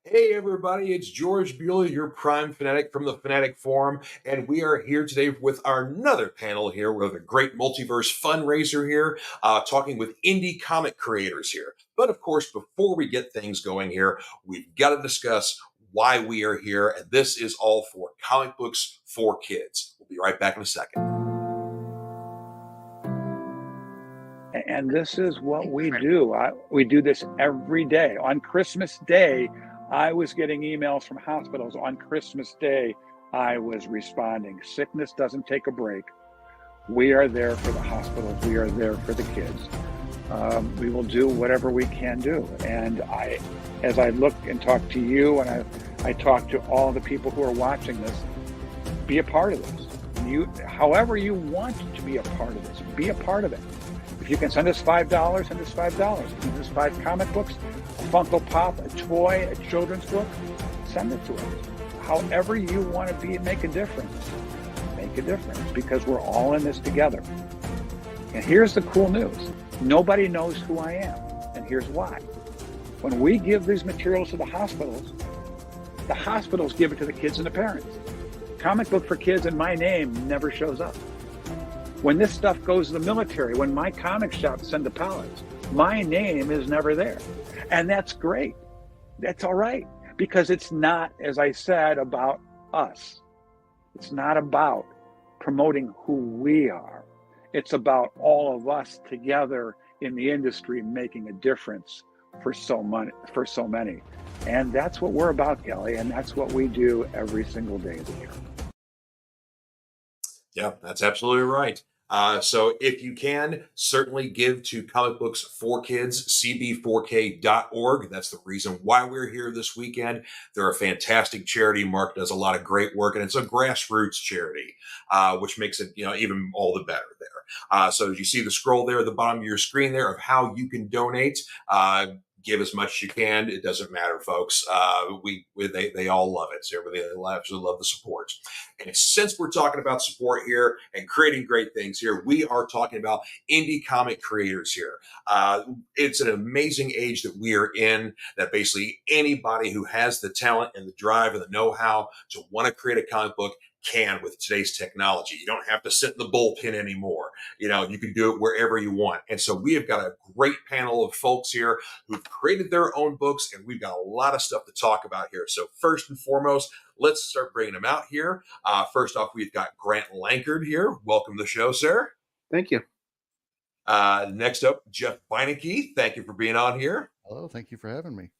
Hey everybody, it's George Bueller, your Prime Fanatic from the Fanatic Forum, and we are here today with our another panel here with a great multiverse fundraiser here, talking with indie comic creators here. But of course, before we get things going here, we've got to discuss why we are here, and this is all for comic books for kids. We'll be right back in a second. And this is what we do. We do this every day. On Christmas Day, I was getting emails from hospitals. On Christmas Day, I was responding. Sickness doesn't take a break. We are there for the hospitals. We are there for the kids. We will do whatever we can do. And as I look and talk to you, and I talk to all the people who are watching this, be a part of this. However you want to be a part of this, be a part of it. If you can send us $5, send us $5. If you can send us 5 comic books, a Funko Pop, a toy, a children's book, send it to us. However you want to make a difference. Make a difference, because we're all in this together. And here's the cool news. Nobody knows who I am, and here's why. When we give these materials to the hospitals give it to the kids and the parents. Comic book for kids and my name never shows up. When this stuff goes to the military, when my comic shops send the pallets, my name is never there. And that's great. That's all right. Because it's not, as I said, about us. It's not about promoting who we are. It's about all of us together in the industry making a difference for so many. And that's what we're about, Kelly. And that's what we do every single day of the year. Yeah, that's absolutely right. So if you can, certainly give to Comic Books for Kids, cb4k.org. That's the reason why we're here this weekend. They're a fantastic charity. Mark does a lot of great work, and it's a grassroots charity, which makes it, even all the better there. So as you see the scroll there at the bottom of your screen there of how you can donate, give as much as you can. It doesn't matter, folks. They all love it. So everybody absolutely love the support. And since we're talking about support here and creating great things here, we are talking about indie comic creators here. It's an amazing age that we are in, that basically anybody who has the talent and the drive and the know-how to want to create a comic book can with today's technology. You don't have to sit in the bullpen anymore. You can do it wherever you want. And so we have got a great panel of folks here who've created their own books, and we've got a lot of stuff to talk about here. So first and foremost, let's start bringing them out here. First off, we've got Grant Lankard here. Welcome to the show, sir. Thank you. Next up, Jeff Beinecke. Thank you for being on here. Hello. Thank you for having me.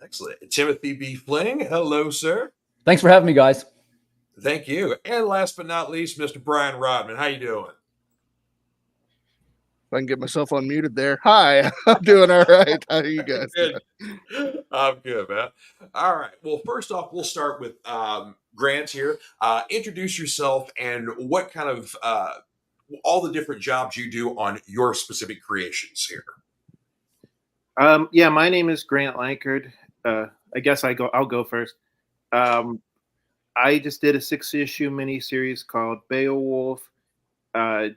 Excellent. Timothy B. Fling. Hello, sir. Thanks for having me, guys. Thank you. And last but not least, Mr. Brian Rodman. How you doing? If I can get myself unmuted there. Hi, I'm doing all right. How are you guys? Good. I'm good, man. All right. Well, first off, we'll start with Grant here. Introduce yourself and what kind of all the different jobs you do on your specific creations here. Yeah, my name is Grant Lankard. I guess I'll go first. I just did a 6-issue miniseries called Beowulf.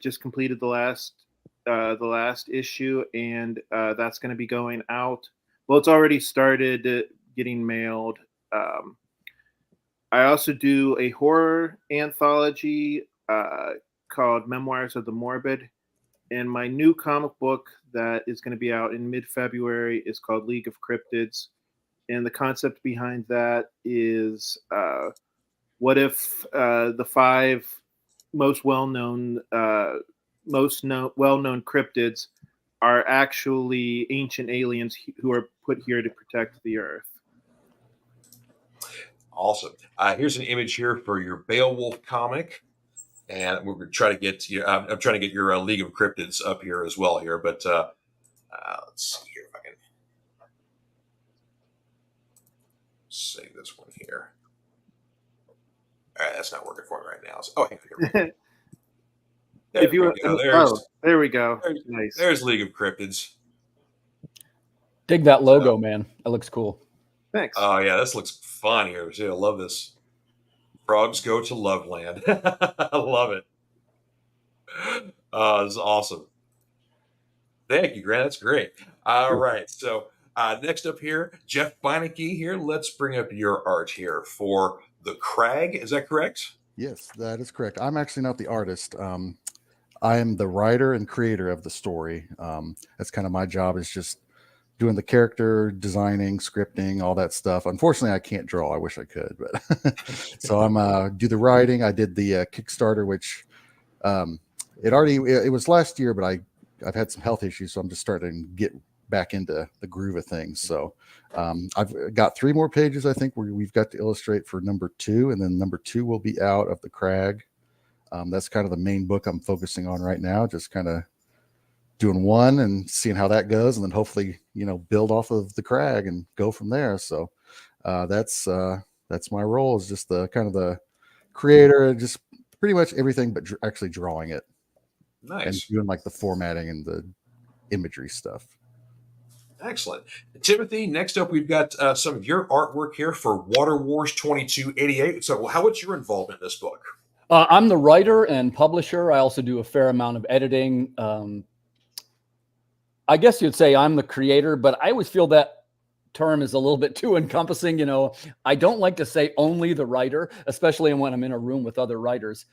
Just completed the last issue, and that's going to be going out. Well, it's already started getting mailed. I also do a horror anthology called Memoirs of the Morbid, and my new comic book that is going to be out in mid-February is called League of Cryptids, and the concept behind that is what if the 5 most well-known cryptids are actually ancient aliens who are put here to protect the Earth. Awesome. Here's an image here for your Beowulf comic, and we're going to try to get you. I'm trying to get your League of Cryptids up here as well here, but let's see here if I can save this one here. All right, that's not working for me right now. So, here we go. There we go. Nice. There's League of Cryptids. Dig that logo, man. That looks cool. Thanks. Oh yeah, this looks fun here. See, I love this. Frogs go to Loveland. I love it. This is awesome. Thank you, Grant. That's great. All right. So Next up here, Jeff Beinecke here. Let's bring up your art here for the Crag. Is that correct? Yes, that is correct. I'm actually not the artist. I am the writer and creator of the story. That's kind of my job, is just doing the character designing, scripting, all that stuff. Unfortunately, I can't draw. I wish I could, but so I'm do the writing. I did the Kickstarter, which it was last year, but I've had some health issues, so I'm just starting to get back into the groove of things. So I've got 3 more pages, I think, where we've got to illustrate for number 2, and then number 2 will be out of the Crag. That's kind of the main book I'm focusing on right now, just kind of doing 1 and seeing how that goes, and then hopefully, build off of the Crag and go from there. So that's my role, is just the kind of the creator, just pretty much everything but actually drawing it. Nice. And doing like the formatting and the imagery stuff. Excellent. Timothy, next up, we've got some of your artwork here for Water Wars 2288. So what's your involvement in this book? I'm the writer and publisher. I also do a fair amount of editing. I guess you'd say I'm the creator, but I always feel that term is a little bit too encompassing. I don't like to say only the writer, especially when I'm in a room with other writers.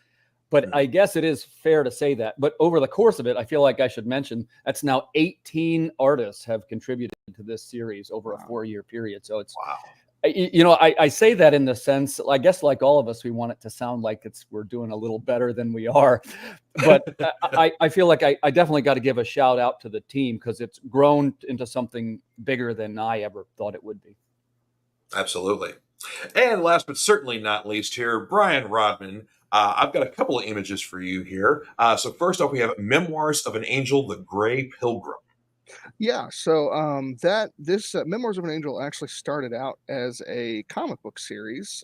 But I guess it is fair to say that. But over the course of it, I feel like I should mention that's now 18 artists have contributed to this series over a 4-year period. So it's, wow. I say that in the sense, I guess like all of us, we want it to sound like we're doing a little better than we are. But I feel like I definitely got to give a shout out to the team, because it's grown into something bigger than I ever thought it would be. Absolutely. And last but certainly not least here, Brian Rodman. I've got a couple of images for you here. So first off, we have Memoirs of an Angel, the Gray Pilgrim. Yeah, so this Memoirs of an Angel actually started out as a comic book series,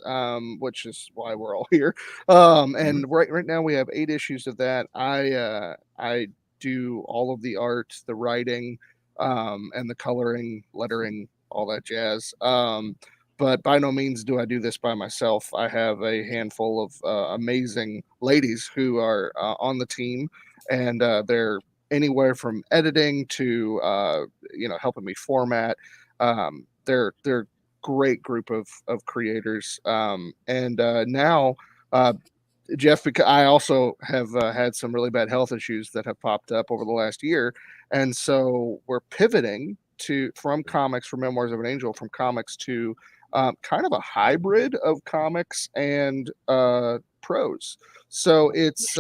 which is why we're all here. And right now we have 8 issues of that. I do all of the art, the writing, and the coloring, lettering, all that jazz. But by no means do I do this by myself. I have a handful of amazing ladies who are on the team, and they're anywhere from editing to helping me format. They're great group of creators. And now Jeff, because I also have had some really bad health issues that have popped up over the last year, and so we're pivoting from comics, from Memoirs of an Angel, from comics to kind of a hybrid of comics and prose. So it's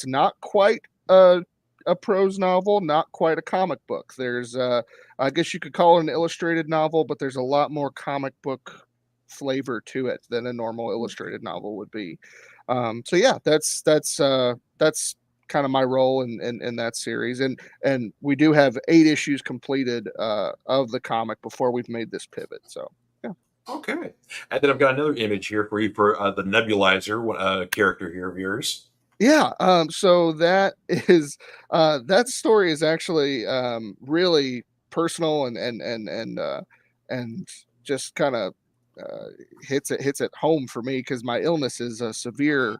not quite a prose novel, not quite a comic book. There's I guess you could call it an illustrated novel, but there's a lot more comic book flavor to it than a normal illustrated novel would be. So yeah, that's kind of my role in that series, and we do have 8 issues completed of the comic before we've made this pivot. So yeah. Okay. And then I've got another image here for you for the Nebulizer character here of yours. Yeah, so that is that story is actually really personal and just kind of hits it home for me, because my illness is a severe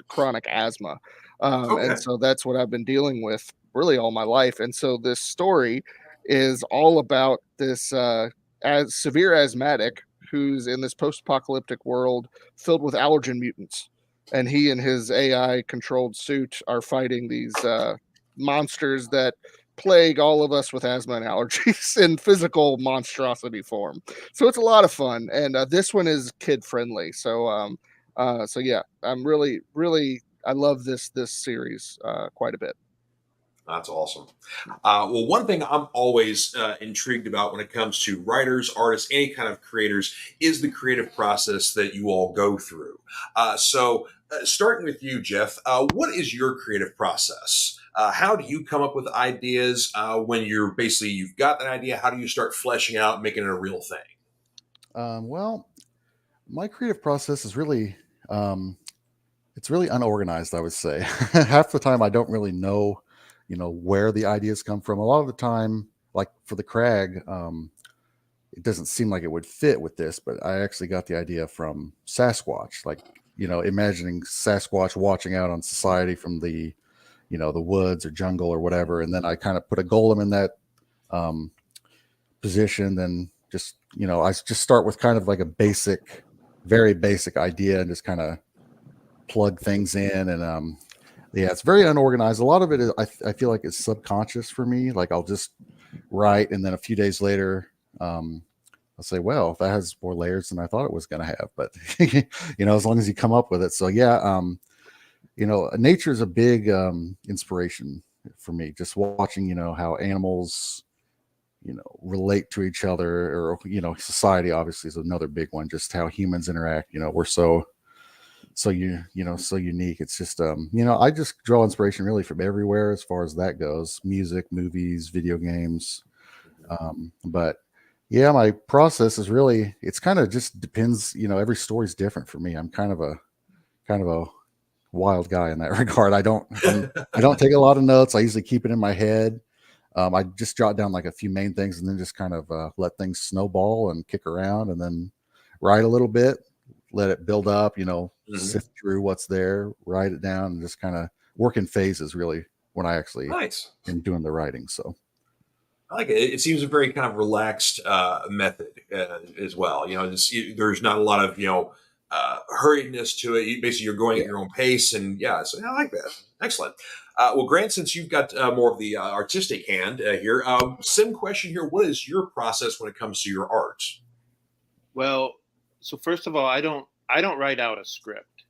chronic asthma, Okay. and so that's what I've been dealing with really all my life. And so this story is all about this as severe asthmatic who's in this post-apocalyptic world filled with allergen mutants, and he and his AI controlled suit are fighting these monsters that plague all of us with asthma and allergies in physical monstrosity form. So it's a lot of fun, and this one is kid friendly. So so yeah, I'm really I love this series quite a bit. That's awesome. Well, one thing I'm always intrigued about when it comes to writers, artists, any kind of creators is the creative process that you all go through. So starting with you, Jeff, what is your creative process? How do you come up with ideas when you've got an idea? How do you start fleshing out and making it a real thing? Well, my creative process is really, it's really unorganized, I would say. Half the time I don't really know, where the ideas come from. A lot of the time, like for the Crag, it doesn't seem like it would fit with this, but I actually got the idea from Sasquatch, like, imagining Sasquatch watching out on society from the, the woods or jungle or whatever. And then I kind of put a golem in that position, then just, I just start with kind of like a very basic idea and just kind of plug things in. And yeah, it's very unorganized. A lot of it is, I feel like it's subconscious for me. Like I'll just write, and then a few days later, I'll say, well, that has more layers than I thought it was going to have. But as long as you come up with it. So yeah, nature is a big inspiration for me. Just watching, how animals, relate to each other, or society obviously is another big one. Just how humans interact. We're so unique. It's just I just draw inspiration really from everywhere as far as that goes. Music, movies, video games. But yeah, my process is really, it's kind of just depends. Every story's different for me. I'm kind of a wild guy in that regard. I don't take a lot of notes. I usually keep it in my head. I just jot down like a few main things, and then just kind of let things snowball and kick around, and then write a little bit, let it build up, sift through what's there, write it down, and just kind of work in phases really when I actually am doing the writing. So I like it. It seems a very kind of relaxed method as well. There's not a lot of, hurriedness to it. Basically, you're going at your own pace. And yeah, so I like that. Excellent. Well, Grant, since you've got more of the artistic hand here, sim question here. What is your process when it comes to your art? Well, so first of all, I don't write out a script.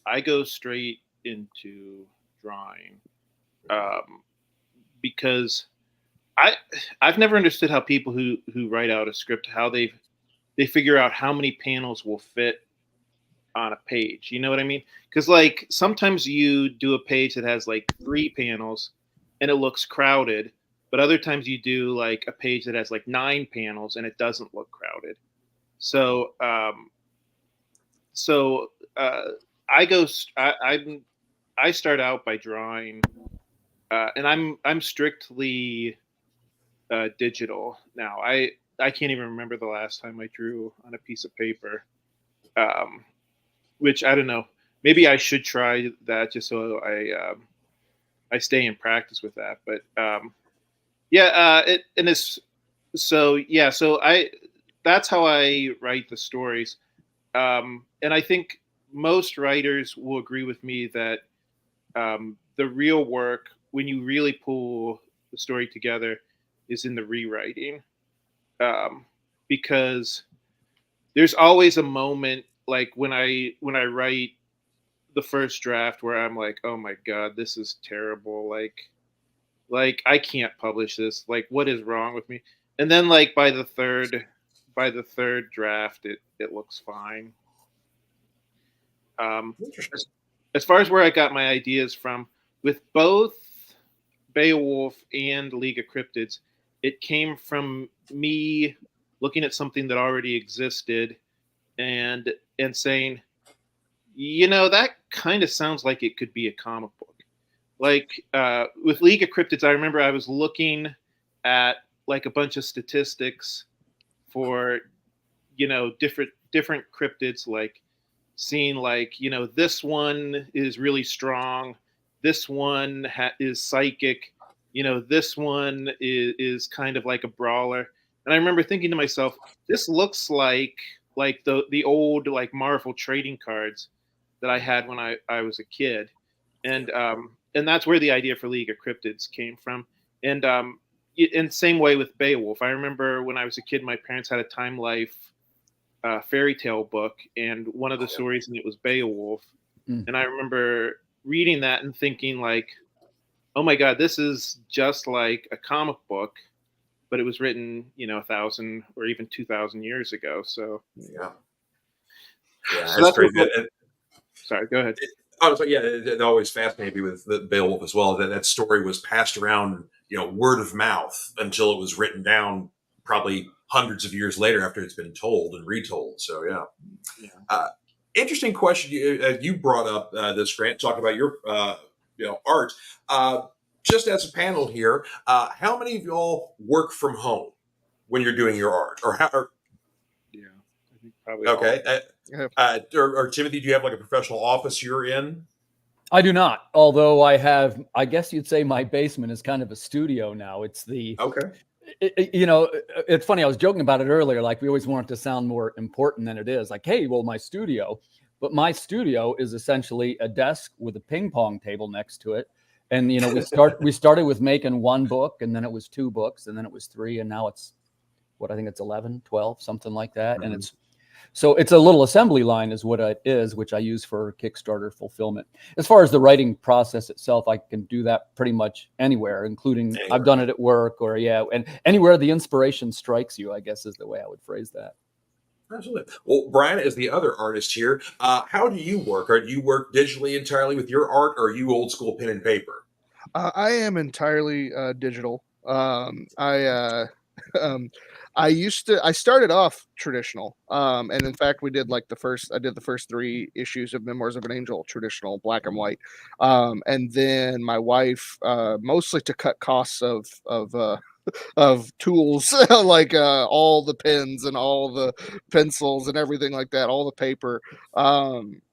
I go straight into drawing because I've never understood how people who write out a script, how they figure out how many panels will fit on a page. You know what I mean? Because like sometimes you do a page that has like 3 panels and it looks crowded, but other times you do like a page that has like 9 panels and it doesn't look crowded. So I start out by drawing, and I'm strictly digital now. I can't even remember the last time I drew on a piece of paper, which I don't know. Maybe I should try that just so I stay in practice with that. But that's how I write the stories. And I think most writers will agree with me that the real work, when you really pull the story together, is in the rewriting. Because there's always a moment like when I write the first draft where I'm like, oh my God, this is terrible. Like I can't publish this. Like, what is wrong with me? And then like by the third draft, it looks fine. As far as where I got my ideas from, with both Beowulf and League of Cryptids, it came from me looking at something that already existed and saying, that kind of sounds like it could be a comic book. Like with League of Cryptids, I remember I was looking at like a bunch of statistics for, different cryptids, like seeing like, this one is really strong. This one is psychic. This one is kind of like a brawler. And I remember thinking to myself, this looks like the old like Marvel trading cards that I had when I was a kid. And that's where the idea for League of Cryptids came from. And in the same way with Beowulf, I remember when I was a kid, my parents had a Time Life fairy tale book, and one of the stories in it was Beowulf. And I remember reading that and thinking like, oh my God, this is just like a comic book, but it was written, 1,000 or even 2,000 years ago. So yeah, so that's great. Sorry, go ahead. It always fascinated me with the Beowulf as well. That story was passed around, word of mouth until it was written down, probably hundreds of years later after it's been told and retold. So yeah. Interesting question you brought up this, Grant, talking about your art. Just as a panel here, how many of y'all work from home when you're doing your art, or how? Yeah, I think probably. Okay. Or Timothy, do you have like a professional office you're in? I do not. Although I guess you'd say my basement is kind of a studio now. It's the okay. It's funny. I was joking about it earlier. Like, we always want it to sound more important than it is. Like, hey, well, my studio is essentially a desk with a ping pong table next to it. And, we started with making one book, and then it was 2 books, and then it was 3. And now it's I think it's 11, 12, something like that. Mm-hmm. And it's a little assembly line is what it is, which I use for Kickstarter fulfillment. As far as the writing process itself, I can do that pretty much anywhere, including I've done it at work and anywhere the inspiration strikes you, I guess is the way I would phrase that. Absolutely. Well, Brian, as the other artist here, how do you work? Do you work digitally entirely with your art, or are you old school pen and paper? I am entirely digital. I started off traditional. And in fact, I did the first 3 issues of Memoirs of an Angel, traditional, black and white. And then my wife, mostly to cut costs of tools, like all the pens and all the pencils and everything like that, all the paper,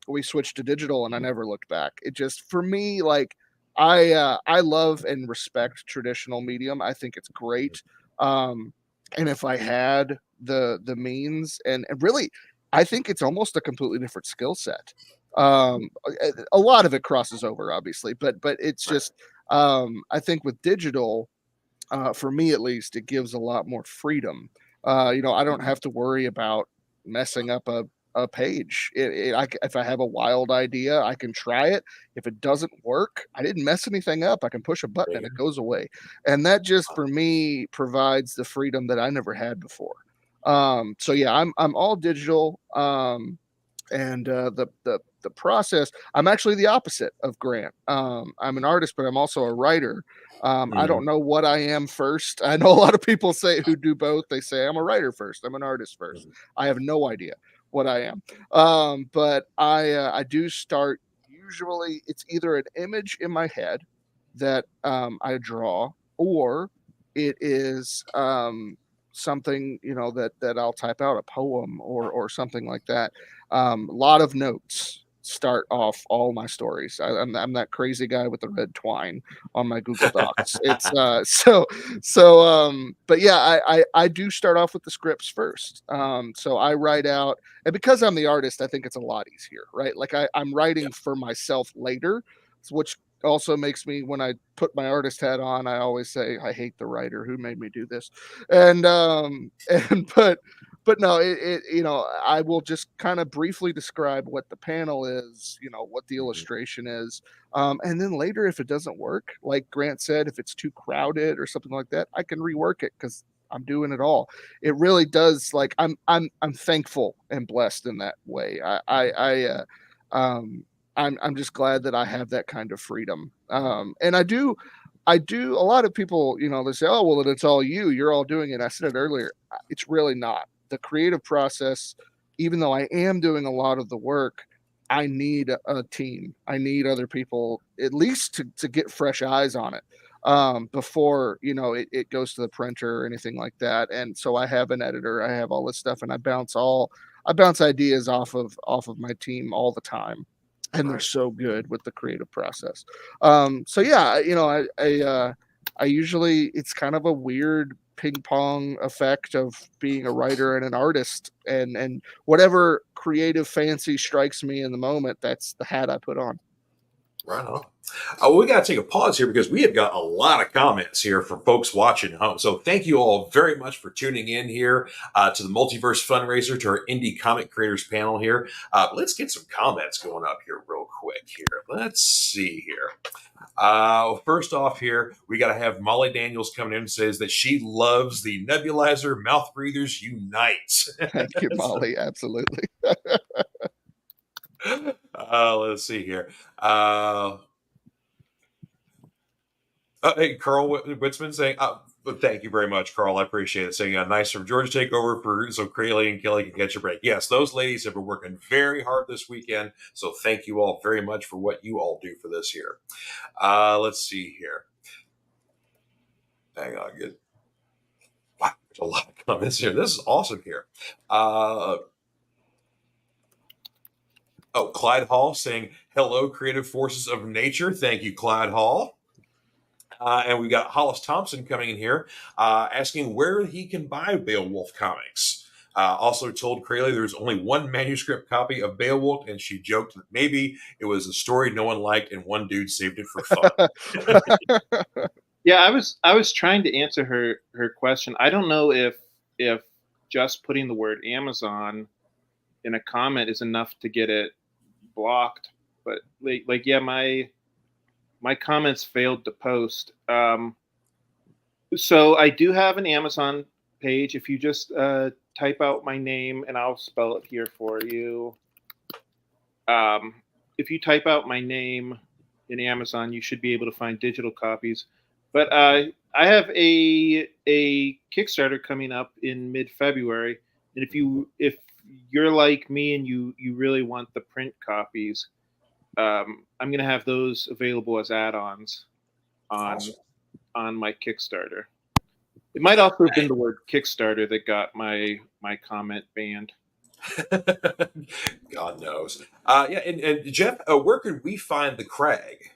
we switched to digital, and I never looked back. It just, for me, like, I love and respect traditional medium. I think it's great. And if I had the means, and really, I think it's almost a completely different skill set. A lot of it crosses over, obviously, but it's just, I think with digital, for me at least, it gives a lot more freedom. I don't have to worry about messing up a page. If I have a wild idea, I can try it. If it doesn't work, I didn't mess anything up. I can push a button and it goes away. And that just, for me, provides the freedom that I never had before. So yeah, I'm all digital. And the process, I'm actually the opposite of Grant. I'm an artist, but I'm also a writer. I don't know what I am first. I know a lot of people who do both. They say I'm a writer first, I'm an artist first. I have no idea what I am. But I do start, usually it's either an image in my head that I draw, or it is something that I'll type out, a poem or something like that. A lot of notes start off all my stories. I'm that crazy guy with the red twine on my Google Docs. It's but yeah, I do start off with the scripts first. So I write out, and because I'm the artist, I think it's a lot easier, right? Like I'm writing for myself later, which also makes me, when I put my artist hat on, I always say, I hate the writer who made me do this. And but no, I will just kind of briefly describe what the panel is, what the illustration is. And then later, if it doesn't work, like Grant said, if it's too crowded or something like that, I can rework it, because I'm doing it all. It really does. Like, I'm thankful and blessed in that way. I'm just glad that I have that kind of freedom. And I do. A lot of people, they say, oh, well, it's all you're all doing it. I said it earlier. It's really not. The creative process, even though I am doing a lot of the work, I need a team. I need other people, at least to get fresh eyes on it, before, it goes to the printer or anything like that. And so I have an editor, I have all this stuff, and I bounce ideas off of my team all the time. And they're so good with the creative process. So yeah, I usually, it's kind of a weird ping pong effect of being a writer and an artist, and whatever creative fancy strikes me in the moment, that's the hat I put on. Right on. We got to take a pause here because we have got a lot of comments here from folks watching home. So thank you all very much for tuning in here to the Multiverse Fundraiser, to our Indie Comic Creators panel here. Let's get some comments going up here real quick here. Let's see here. First off here, we got to have Molly Daniels coming in and says that she loves the Nebulizer Mouth Breathers Unite. Thank you, Molly. Absolutely. Let's see here. Hey, Carl Witzman saying, thank you very much, Carl. I appreciate it. Saying, nice from Georgia takeover so Crayle and Kelly can catch a break. Yes, those ladies have been working very hard this weekend. So thank you all very much for what you all do for this year. Let's see here. Hang on. Good. Wow, there's a lot of comments here. This is awesome here. Clyde Hall saying, hello, creative forces of nature. Thank you, Clyde Hall. And we got Hollis Thompson coming in here asking where he can buy Beowulf comics. Also told Crayle there's only one manuscript copy of Beowulf, and she joked that maybe it was a story no one liked and one dude saved it for fun. Yeah, I was trying to answer her question. I don't know if just putting the word Amazon in a comment is enough to get it blocked. But like yeah, my comments failed to post. So I do have an Amazon page. If you just type out my name, and I'll spell it here for you. If you type out my name in Amazon, you should be able to find digital copies. But I have a Kickstarter coming up in mid-February, and if you're like me and you really want the print copies, I'm going to have those available as add-ons on my Kickstarter. It might also have been the word Kickstarter that got my comment banned. God knows. Yeah, and Jeff, where could we find the Crag?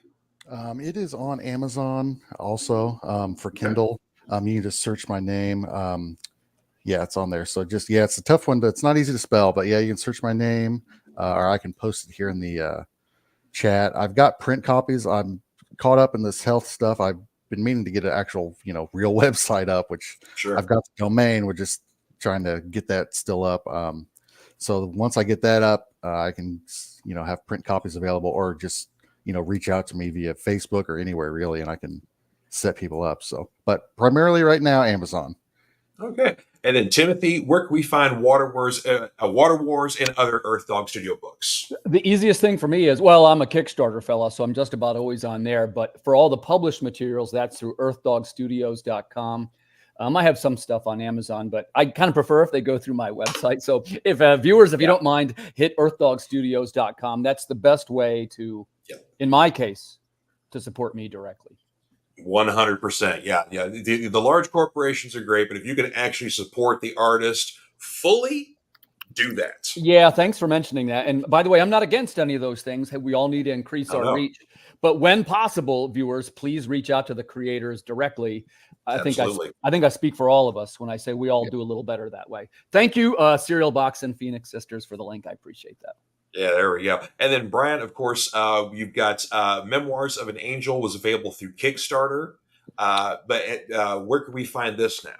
It is on Amazon also for Kindle. You can just search my name. Yeah, it's on there. So just, yeah, it's a tough one. It's not easy to spell, but yeah, you can search my name or I can post it here in the chat. I've got print copies. I'm caught up in this health stuff. I've been meaning to get an actual, real website up, which Sure. I've got the domain. We're just trying to get that still up. So once I get that up, I can, have print copies available, or just, reach out to me via Facebook or anywhere really, and I can set people up. So, but primarily right now, Amazon. Okay. And then Timothy, where can we find Water Wars and other Earth Dog Studio books? The easiest thing for me is, well, I'm a Kickstarter fella, so I'm just about always on there. But for all the published materials, that's through earthdogstudios.com. I have some stuff on Amazon, but I kind of prefer if they go through my website. So if viewers, if you don't mind, hit earthdogstudios.com. That's the best way to, in my case, to support me directly. 100%. Yeah. The large corporations are great, but if you can actually support the artist fully, do that. Yeah, thanks for mentioning that. And by the way, I'm not against any of those things. We all need to increase our reach. But when possible, viewers, please reach out to the creators directly. I think I speak for all of us when I say we all do a little better that way. Thank you, Cereal Box and Phoenix Sisters, for the link. I appreciate that. Yeah, there we go. And then Brian, of course, you've got Memoirs of an Angel was available through Kickstarter. But where can we find this now?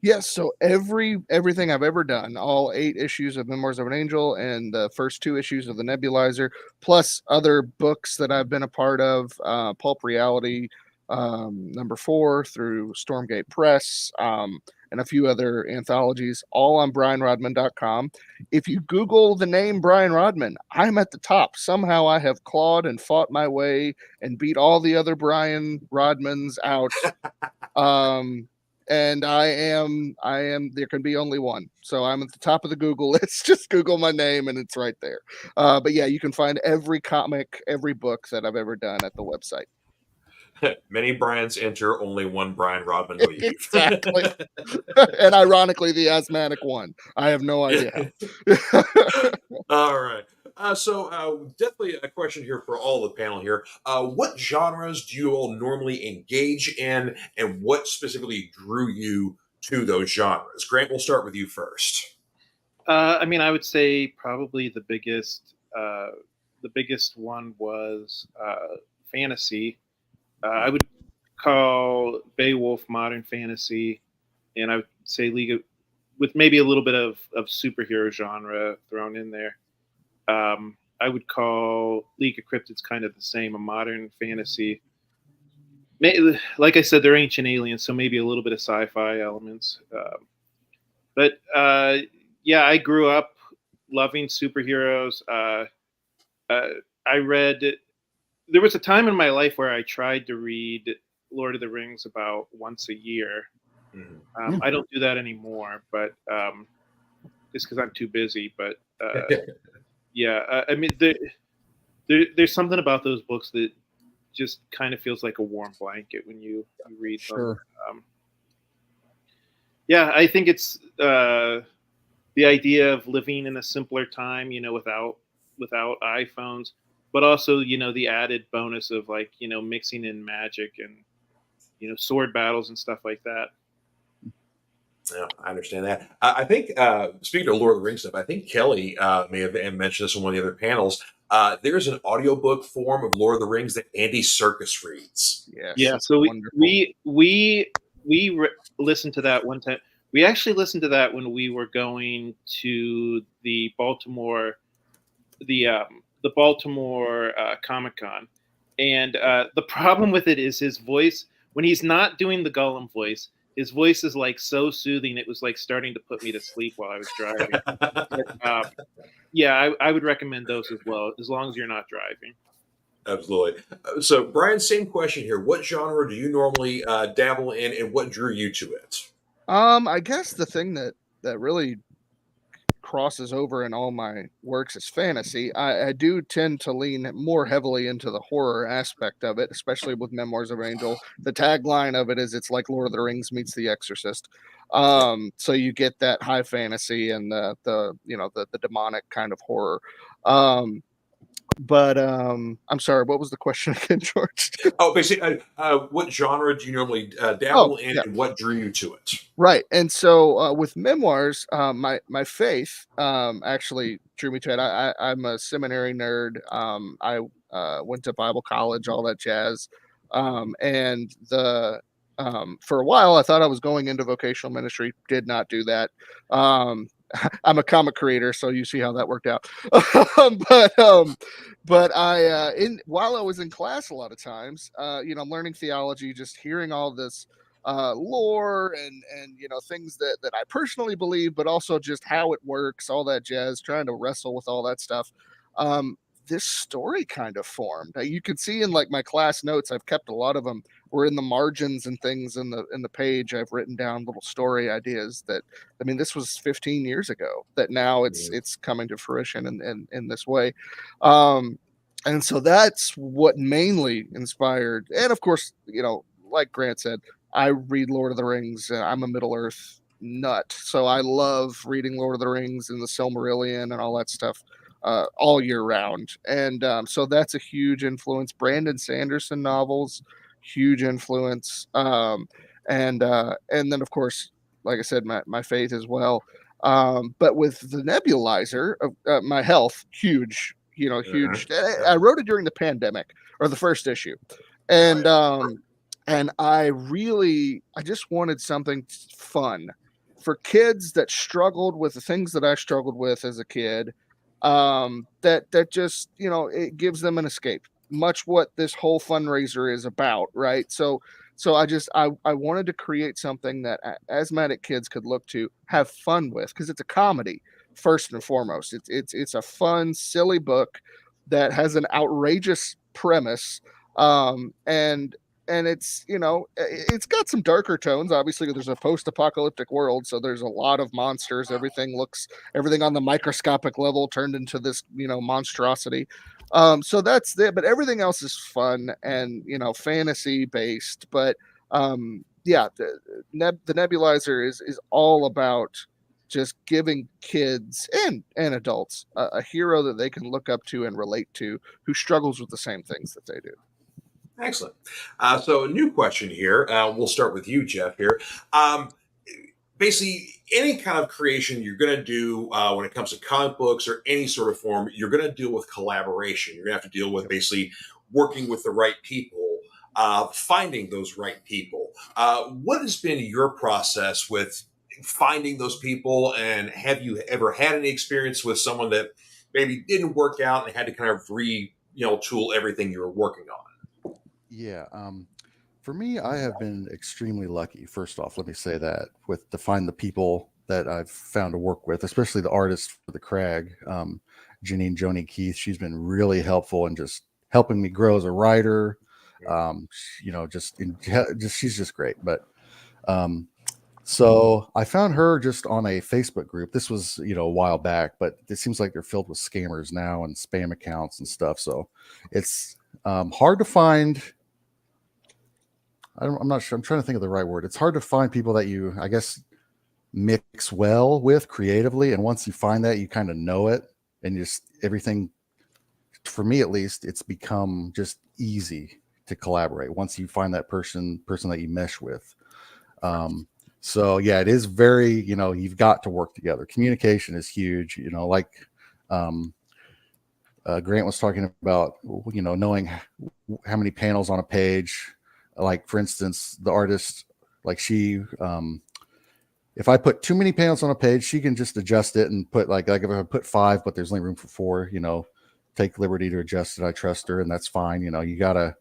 Yes, so everything I've ever done, all 8 issues of Memoirs of an Angel and the first 2 issues of the Nebulizer, plus other books that I've been a part of, Pulp Reality, number 4 through Stormgate Press, and a few other anthologies, all on brianrodman.com. If you Google the name Brian Rodman, I'm at the top. Somehow I have clawed and fought my way and beat all the other Brian Rodmans out. And I am, there can be only one. So I'm at the top of the Google list. Just Google my name and it's right there. But yeah, you can find every comic, every book that I've ever done at the website. Many Brians enter, only one Brian Rodman leave. Exactly. And ironically, the asthmatic one. I have no idea how. All right. So definitely a question here for all the panel here. What genres do you all normally engage in, and what specifically drew you to those genres? Grant, we'll start with you first. I would say probably the biggest one was fantasy. I would call Beowulf modern fantasy, and I would say League of, with maybe a little bit of superhero genre thrown in there. I would call League of Cryptids kind of the same, a modern fantasy. Like I said, they're ancient aliens, so maybe a little bit of sci-fi elements. But I grew up loving superheroes. I read. There was a time in my life where I tried to read Lord of the Rings about once a year. Mm-hmm. I don't do that anymore, but just because I'm too busy. But there's something about those books that just kind of feels like a warm blanket when you read them. I think it's the idea of living in a simpler time, without iPhones, but also, the added bonus of mixing in magic sword battles and stuff like that. Yeah, I understand that. I think, speaking of Lord of the Rings stuff, I think Kelly may have mentioned this on one of the other panels. There's an audiobook form of Lord of the Rings that Andy Serkis reads. Yes, Yeah, it's so wonderful. we listened to that one time. We actually listened to that when we were going to the Baltimore Comic Con, and the problem with it is his voice when he's not doing the Gollum voice. His voice is like so soothing; it was like starting to put me to sleep while I was driving. But, yeah, I would recommend those as well, as long as you're not driving. Absolutely. So, Brian, same question here. What genre do you normally dabble in, and what drew you to it? I guess the thing that really crosses over in all my works is fantasy. I do tend to lean more heavily into the horror aspect of it, especially with Memoirs of Angel. The tagline of it is it's like Lord of the Rings meets The Exorcist. So you get that high fantasy and the demonic kind of horror. But I'm sorry, what was the question again, George? Oh, basically, what genre do you normally dabble in, and what drew you to it? Right, and so with memoirs, my faith actually drew me to it. I'm a seminary nerd. I went to Bible college, all that jazz, and the for a while I thought I was going into vocational ministry. Did not do that. I'm a comic creator, so you see how that worked out. But I while I was in class, a lot of times, learning theology, just hearing all this lore and things that I personally believe, but also just how it works, all that jazz, trying to wrestle with all that stuff. This story kind of formed. You can see in like my class notes, I've kept a lot of them. Were in the margins and things in the page. I've written down little story ideas that, I mean, this was 15 years ago. That now it's coming to fruition in this way. And so that's what mainly inspired. And of course, like Grant said, I read Lord of the Rings. I'm a Middle Earth nut, so I love reading Lord of the Rings and the Silmarillion and all that stuff all year round. And so that's a huge influence. Brandon Sanderson novels, huge influence. And then of course, like I said, my faith as well. But with the nebulizer, my health, huge. Huge. I wrote it during the pandemic or the first issue, and I just wanted something fun for kids that struggled with the things that I struggled with as a kid. That just, it gives them an escape, much what this whole fundraiser is about. Right. So I wanted to create something that asthmatic kids could look to, have fun with, because it's a comedy first and foremost. It's a fun, silly book that has an outrageous premise. And it's it's got some darker tones. Obviously there's a post-apocalyptic world, so there's a lot of monsters. Everything on the microscopic level turned into this monstrosity. So that's it, but everything else is fun and fantasy based. But yeah, the nebulizer is all about just giving kids and adults a hero that they can look up to and relate to, who struggles with the same things that they do. Excellent. So a new question here. We'll start with you, Jeff, here. Basically, any kind of creation you're going to do when it comes to comic books or any sort of form, you're going to deal with collaboration. You're going to have to deal with basically working with the right people, finding those right people. What has been your process with finding those people, and have you ever had any experience with someone that maybe didn't work out and had to kind of tool everything you were working on? Yeah. For me, I have been extremely lucky. First off, let me say that to find the people that I've found to work with, especially the artist for the Crag, Janine Joni Keith. She's been really helpful in just helping me grow as a writer. She's just great. But so I found her just on a Facebook group. This was, a while back, but it seems like they're filled with scammers now and spam accounts and stuff. So it's hard to find. I'm not sure. I'm trying to think of the right word. It's hard to find people that you, I guess, mix well with creatively. And once you find that, you kind of know it, and just everything, for me at least, it's become just easy to collaborate once you find that person that you mesh with. So yeah, it is very, you've got to work together. Communication is huge, like Grant was talking about, knowing how many panels on a page. Like, for instance, the artist, like if I put too many panels on a page, she can just adjust it and put like if I put 5, but there's only room for 4, take liberty to adjust it. I trust her, and that's fine. You gotta,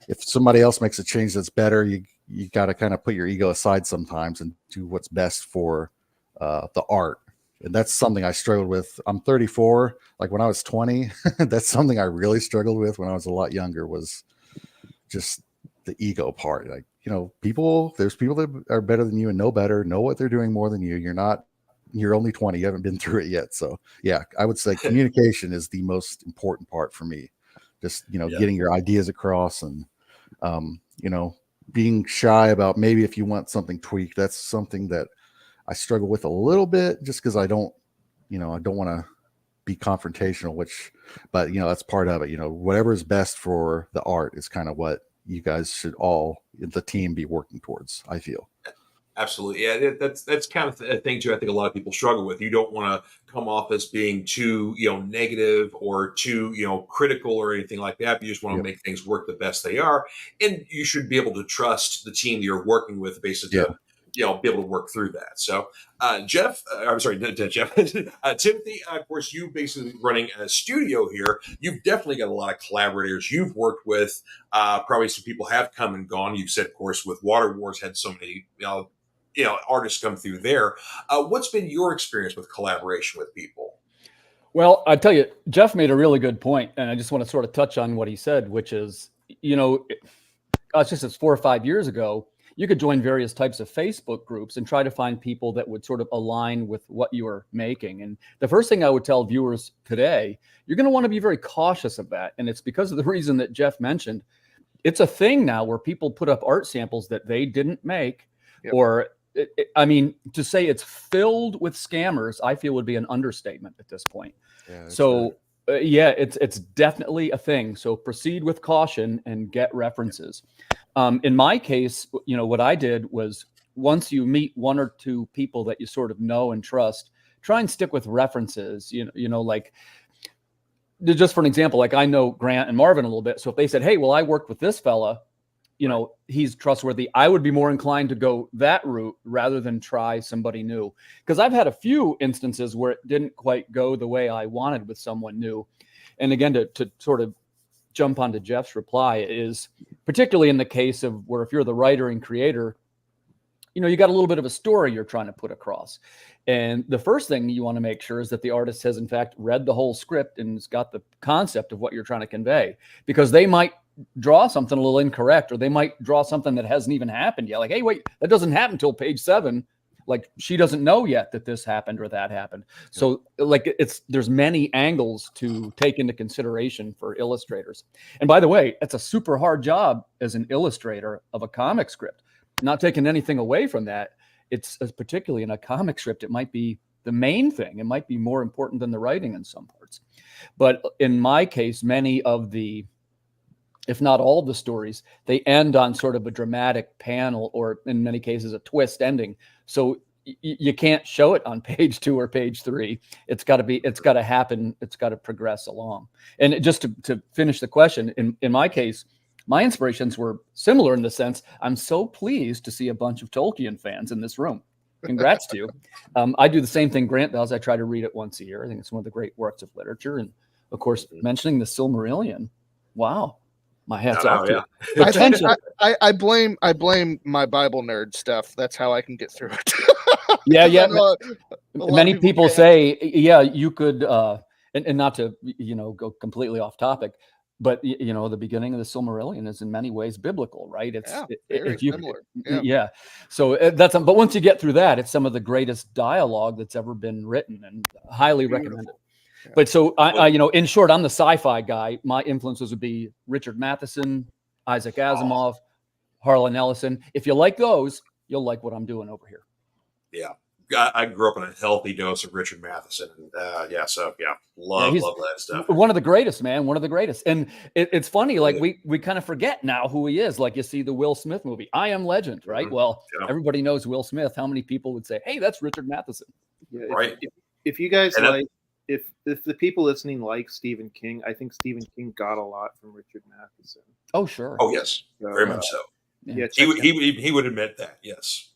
if somebody else makes a change that's better, you gotta kind of put your ego aside sometimes and do what's best for the art. And that's something I struggled with. I'm 34. Like when I was 20, that's something I really struggled with when I was a lot younger, was just the ego part. Like, there's people that are better than you and know better, know what they're doing more than you. You're only 20. You haven't been through it yet. So yeah, I would say communication is the most important part for me. Just, getting your ideas across, and, being shy about maybe if you want something tweaked. That's something that I struggle with a little bit, just because I don't want to be confrontational, but that's part of it. Whatever is best for the art is kind of what you guys should all, the team, be working towards, I feel. Absolutely. Yeah, that's kind of a thing too. I think a lot of people struggle with. You don't want to come off as being too, negative or too, critical or anything like that. You just want to make things work the best they are. And you should be able to trust the team that you're working with, basically, to be able to work through that. So, Jeff, I'm sorry, Jeff, Timothy, of course, you basically running a studio here. You've definitely got a lot of collaborators you've worked with. Probably some people have come and gone. You've said, of course, with Water Wars, had so many, artists come through there. What's been your experience with collaboration with people? Well, I tell you, Jeff made a really good point, and I just want to sort of touch on what he said, which is, it's just as 4 or 5 years ago, you could join various types of Facebook groups and try to find people that would sort of align with what you are making. And the first thing I would tell viewers today, you're going to want to be very cautious of that. And it's because of the reason that Jeff mentioned. It's a thing now where people put up art samples that they didn't make, or to say it's filled with scammers, I feel would be an understatement at this point. Yeah, so it's definitely a thing. So proceed with caution and get references. In my case, what I did was, once you meet 1 or 2 people that you sort of know and trust, try and stick with references. Like, just for an example, like I know Grant and Marvin a little bit. So if they said, hey, well, I worked with this fella, he's trustworthy, I would be more inclined to go that route rather than try somebody new. Because I've had a few instances where it didn't quite go the way I wanted with someone new. And again, to sort of jump onto Jeff's reply, is particularly in the case of where, if you're the writer and creator, you got a little bit of a story you're trying to put across. And the first thing you want to make sure is that the artist has in fact read the whole script and has got the concept of what you're trying to convey, because they might draw something a little incorrect, or they might draw something that hasn't even happened yet. Like, hey, wait, that doesn't happen until page 7. Like, she doesn't know yet that this happened or that happened. So like, there's many angles to take into consideration for illustrators. And by the way, it's a super hard job as an illustrator of a comic script. Not taking anything away from that. It's particularly in a comic script, it might be the main thing. It might be more important than the writing in some parts. But in my case, many of the, if not all the stories, they end on sort of a dramatic panel, or in many cases a twist ending. So you can't show it on page 2 or page 3. It's got to happen. It's got to progress along. And just to finish the question, in my case, my inspirations were similar in the sense, I'm so pleased to see a bunch of Tolkien fans in this room. Congrats to you. I do the same thing Grant does. I try to read it once a year. I think it's one of the great works of literature. And of course, mentioning the Silmarillion. Wow. My hat's off to it. I blame my Bible nerd stuff. That's how I can get through it. Yeah. Many people say, you could, and not to, go completely off topic, but the beginning of the Silmarillion is in many ways biblical, right? It's very similar. Yeah. So that's, but once you get through that, it's some of the greatest dialogue that's ever been written, and highly recommended. Yeah. But so I in short, I'm the sci-fi guy. My influences would be Richard Matheson, Isaac Asimov, Harlan Ellison. If you like those, you'll like what I'm doing over here. Yeah. I grew up on a healthy dose of Richard Matheson. Love he's that stuff. one of the greatest, man. One of the greatest. And it's funny, like we kind of forget now who he is. Like you see the Will Smith movie, I Am Legend, right? Well, everybody knows Will Smith. How many people would say, hey, that's Richard Matheson? Yeah, Right. If you guys if the people listening like Stephen King, I think Stephen King got a lot from Richard Matheson. Oh, sure. Oh, yes. Very much so. Yeah, he would admit that. Yes.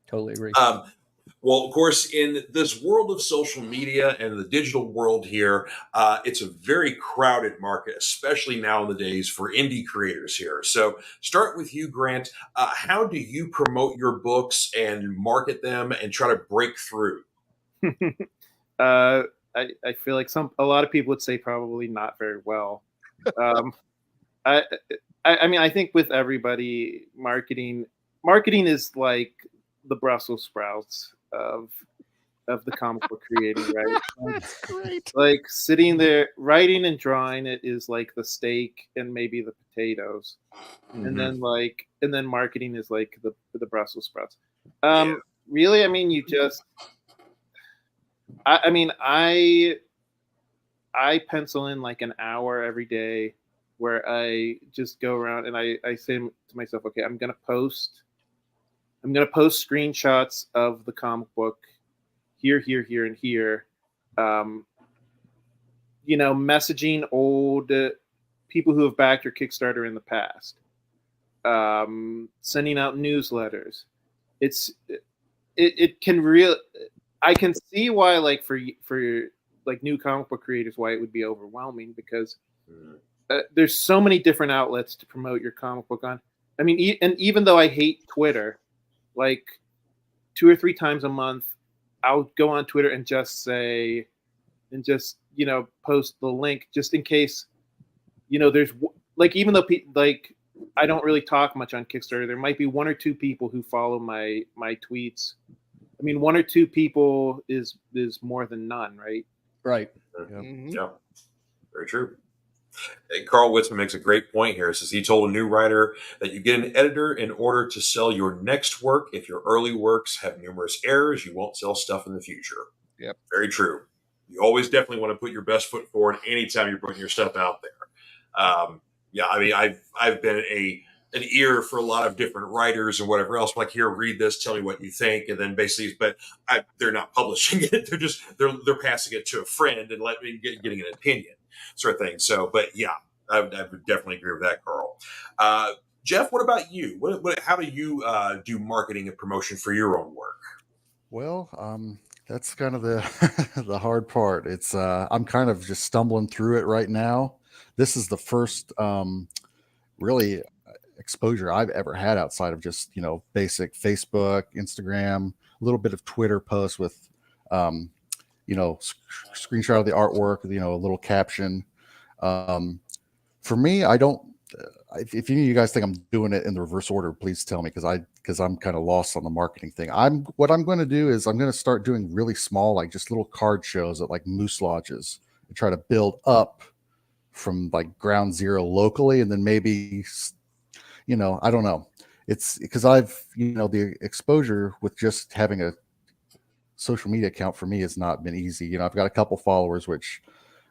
Totally agree. Well, of course, in this world of social media and the digital world here, it's a very crowded market, especially nowadays for indie creators here. So start with you, Grant. How do you promote your books and market them and try to break through? I feel like a lot of people would say probably not very well. I mean, I think with everybody, marketing is like the Brussels sprouts of the comic book creating, right? That's great. Like sitting there writing and drawing it is like the steak and maybe the potatoes, and then marketing is like the Brussels sprouts. Really, I mean, you just I pencil in like an hour every day where I just go around and I say to myself, okay, I'm gonna post screenshots of the comic book here, and here. Messaging old people who have backed your Kickstarter in the past. Sending out newsletters. It can I can see why, like for like new comic book creators, why it would be overwhelming, because there's so many different outlets to promote your comic book on. I mean, and even though I hate Twitter, like 2 or 3 times a month, I'll go on Twitter and just post the link just in case, there's like, even though I don't really talk much on Kickstarter, there might be 1 or 2 people who follow my tweets. I mean, 1 or 2 people is more than none, right? Right. Yeah. Very true. And Carl Witzman makes a great point here. It says he told a new writer that you get an editor in order to sell your next work. If your early works have numerous errors, you won't sell stuff in the future. Yep. Very true. You always definitely want to put your best foot forward anytime you're putting your stuff out there. I mean, I've been an ear for a lot of different writers and whatever else. Like, here, read this, tell me what you think, and then basically, they're not publishing it. They're passing it to a friend and getting an opinion, sort of thing. So, but yeah, I would definitely agree with that, Carl. Jeff, what about you? How do you do marketing and promotion for your own work? Well, that's kind of the the hard part. It's I'm kind of just stumbling through it right now. This is the first really exposure I've ever had outside of just basic Facebook, Instagram, a little bit of Twitter posts with screenshot of the artwork, a little caption. For me, I don't. If any of you guys think I'm doing it in the reverse order, please tell me, because I'm kind of lost on the marketing thing. What I'm going to do is I'm going to start doing really small, like just little card shows at like moose lodges, and try to build up from like ground zero locally, and then maybe I don't know. It's because I've the exposure with just having a social media account for me has not been easy. I've got a couple followers, which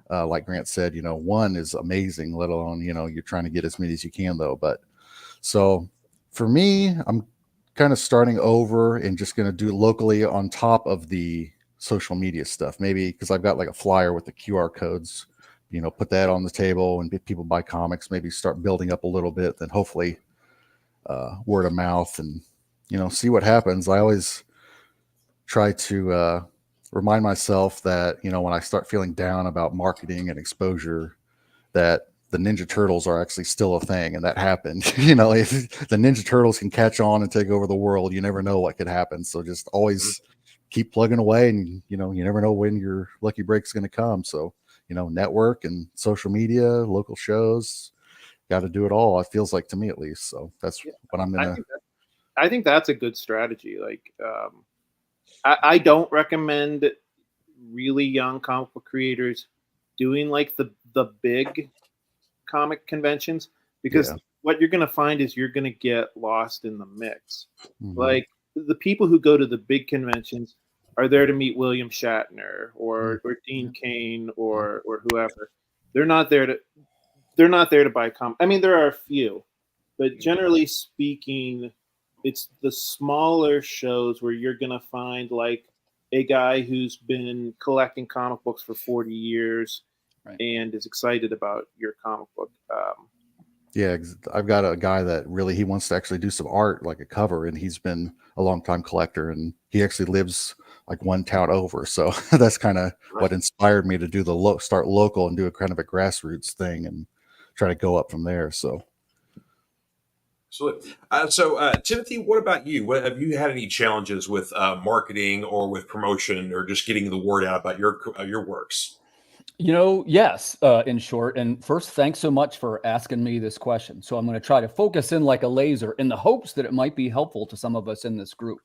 like Grant said, 1 is amazing, let alone, you're trying to get as many as you can though. But so for me, I'm kind of starting over and just going to do it locally on top of the social media stuff. Maybe because I've got like a flyer with the QR codes, put that on the table, and if people buy comics, maybe start building up a little bit, then hopefully word of mouth, and, see what happens. I always try to remind myself that, when I start feeling down about marketing and exposure, that the Ninja Turtles are actually still a thing, and that happened. If the Ninja Turtles can catch on and take over the world, you never know what could happen. So just always keep plugging away, and you never know when your lucky break's going to come. So network and social media, local shows, got to do it all. It feels like, to me at least. So that's what I'm gonna. I think that's a good strategy. Like, I don't recommend really young comic book creators doing like the big comic conventions, because what you're going to find is you're going to get lost in the mix. Mm-hmm. Like, the people who go to the big conventions are there to meet William Shatner or Dean Cain or whoever. They're not there to buy comics. I mean, there are a few, but generally speaking, it's the smaller shows where you're gonna find like a guy who's been collecting comic books for 40 years and is excited about your comic book. Yeah, I've got a guy that really, he wants to actually do some art, like a cover, and he's been a long time collector, and he actually lives like one town over. So that's kind of what inspired me to do start local and do a kind of a grassroots thing and try to go up from there. So. Absolutely. Timothy, what about you? Have you had any challenges with marketing or with promotion or just getting the word out about your works? Yes, in short. And first, thanks so much for asking me this question. So I'm going to try to focus in like a laser in the hopes that it might be helpful to some of us in this group.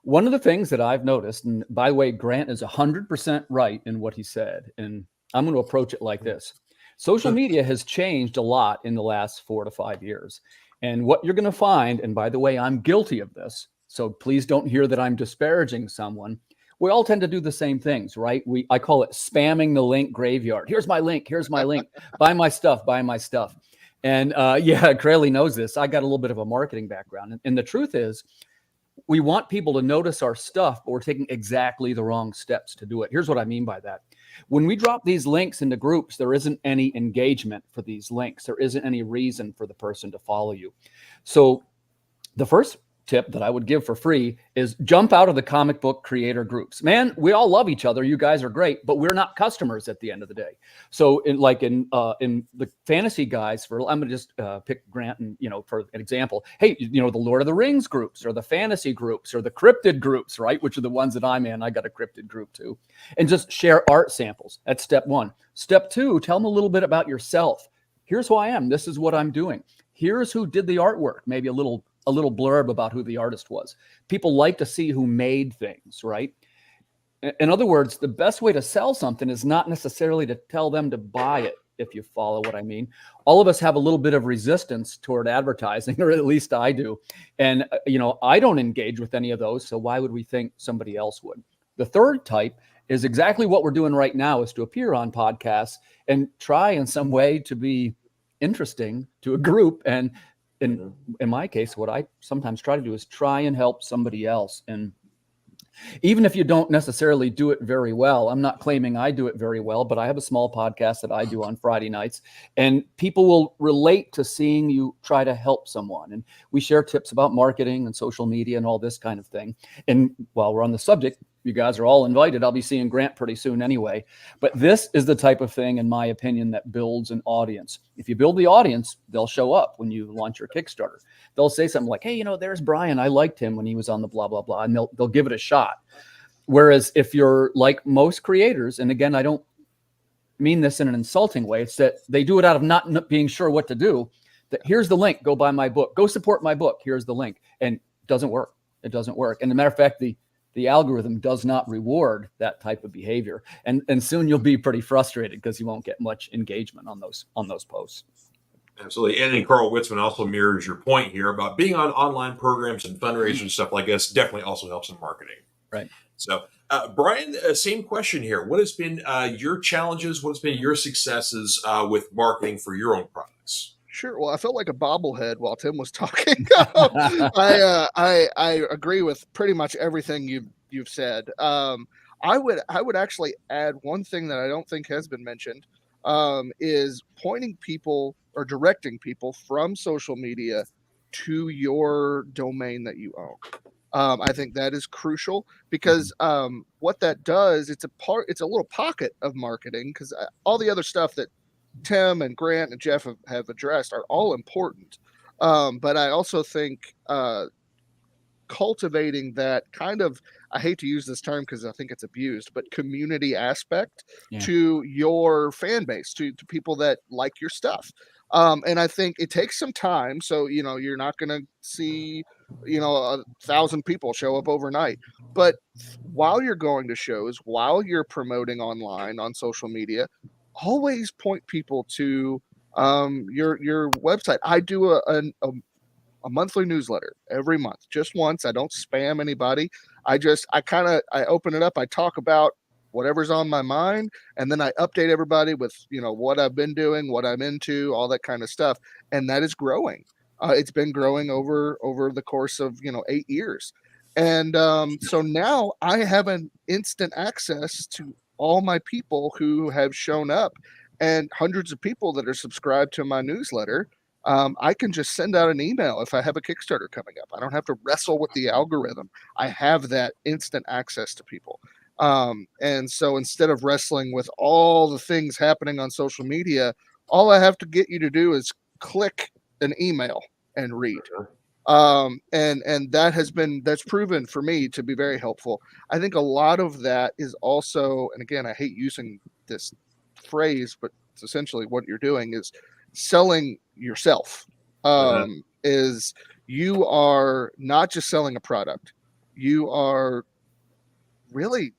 One of the things that I've noticed, and by the way, Grant is 100% right in what he said, and I'm going to approach it like this. Social media has changed a lot in the last 4 to 5 years. And what you're going to find, and by the way, I'm guilty of this, so please don't hear that I'm disparaging someone. We all tend to do the same things, right? I call it spamming the link graveyard. Here's my link. Here's my link. Buy my stuff. Buy my stuff. And Crayle knows this. I got a little bit of a marketing background. And the truth is, we want people to notice our stuff, but we're taking exactly the wrong steps to do it. Here's what I mean by that. When we drop these links into groups, there isn't any engagement for these links. There isn't any reason for the person to follow you. So the first tip that I would give for free is jump out of the comic book creator groups. Man, we all love each other. You guys are great, but we're not customers at the end of the day. So in the fantasy guys, I'm going to just pick Grant and, for an example, hey, the Lord of the Rings groups or the fantasy groups or the cryptid groups, right? Which are the ones that I'm in. I got a cryptid group too. And just share art samples. That's step 1. Step 2, tell them a little bit about yourself. Here's who I am. This is what I'm doing. Here's who did the artwork. Maybe a little blurb about who the artist was. People like to see who made things, right? In other words, the best way to sell something is not necessarily to tell them to buy it, if you follow what I mean. All of us have a little bit of resistance toward advertising, or at least I do. And, I don't engage with any of those, so why would we think somebody else would? The third type is exactly what we're doing right now, is to appear on podcasts and try in some way to be interesting to a group. And in my case, what I sometimes try to do is try and help somebody else. And even if you don't necessarily do it very well, I'm not claiming I do it very well, but I have a small podcast that I do on Friday nights, and people will relate to seeing you try to help someone. And we share tips about marketing and social media and all this kind of thing. And while we're on the subject, you guys are all invited. I'll be seeing Grant pretty soon anyway. But this is the type of thing, in my opinion, that builds an audience. If you build the audience, they'll show up when you launch your Kickstarter. They'll say something like, hey, there's Brian. I liked him when he was on the blah, blah, blah. And they'll give it a shot. Whereas if you're like most creators, and again, I don't mean this in an insulting way, it's that they do it out of not being sure what to do. That here's the link. Go buy my book. Go support my book. Here's the link. And it doesn't work. It doesn't work. And as a matter of fact, the algorithm does not reward that type of behavior. And soon you'll be pretty frustrated because you won't get much engagement on those posts. Absolutely. And then Carl Witzman also mirrors your point here about being on online programs and fundraisers and stuff like this. Definitely also helps in marketing. Right. So, Brian, same question here. What has been your challenges? What's been your successes with marketing for your own products? Sure. Well, I felt like a bobblehead while Tim was talking. I agree with pretty much everything you've said. I would actually add one thing that I don't think has been mentioned, is pointing people or directing people from social media to your domain that you own. I think that is crucial because what that does, it's a little pocket of marketing, because all the other stuff that Tim and Grant and Jeff have addressed are all important. But I also think cultivating that kind of, I hate to use this term because I think it's abused, but community aspect to your fan base, to people that like your stuff. And I think it takes some time. So, you're not going to see, 1,000 people show up overnight. But while you're going to shows, while you're promoting online on social media, always point people to your website. I do a a monthly newsletter every month, just once. I don't spam anybody. I open it up. I talk about whatever's on my mind, and then I update everybody with, what I've been doing, what I'm into, all that kind of stuff. And that is growing. It's been growing over the course of 8 years. And so now I have an instant access to all my people who have shown up, and hundreds of people that are subscribed to my newsletter. I can just send out an email if I have a Kickstarter coming up. I don't have to wrestle with the algorithm. I have that instant access to people. And so instead of wrestling with all the things happening on social media, all I have to get you to do is click an email and read. And that's proven for me to be very helpful. I think a lot of that is also, and again, I hate using this phrase, but it's essentially what you're doing is selling yourself. Is you are not just selling a product, you are really,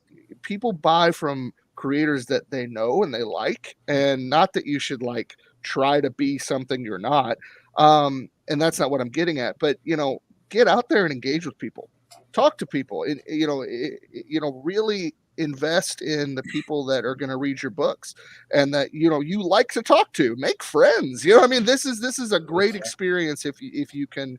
people buy from creators that they know and they like, and not that you should like try to be something you're not. And that's not what I'm getting at, but get out there and engage with people, talk to people, and really invest in the people that are going to read your books and that you like to talk to, make friends. I mean, this is a great experience if you can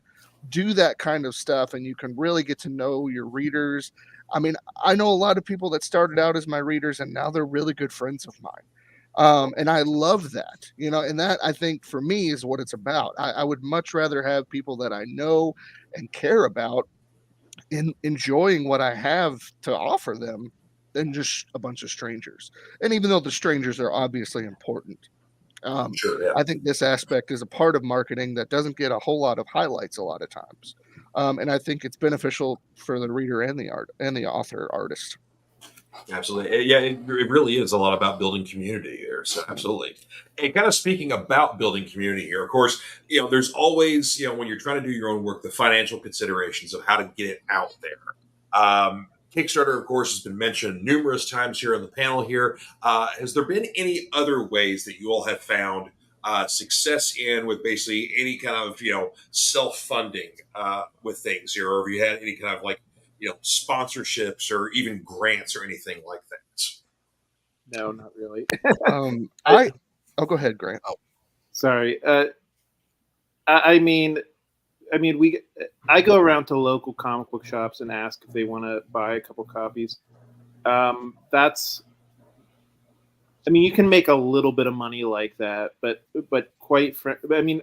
do that kind of stuff and you can really get to know your readers. I mean, I know a lot of people that started out as my readers and now they're really good friends of mine. And I love that, and that, I think, for me is what it's about. I would much rather have people that I know and care about in enjoying what I have to offer them than just a bunch of strangers. And even though the strangers are obviously important, Sure, yeah. I think this aspect is a part of marketing that doesn't get a whole lot of highlights a lot of times. And I think it's beneficial for the reader and the author artist. Absolutely. Yeah, it really is a lot about building community here. So absolutely. And kind of speaking about building community here, of course, there's always, when you're trying to do your own work, the financial considerations of how to get it out there. Kickstarter, of course, has been mentioned numerous times here on the panel here. Has there been any other ways that you all have found success in with basically any kind of, self-funding with things here? Or have you had any kind of sponsorships or even grants or anything like that? No, not really. Go ahead, Grant. Sorry. I mean, I go around to local comic book shops and ask if they want to buy a couple copies. You can make a little bit of money like that, but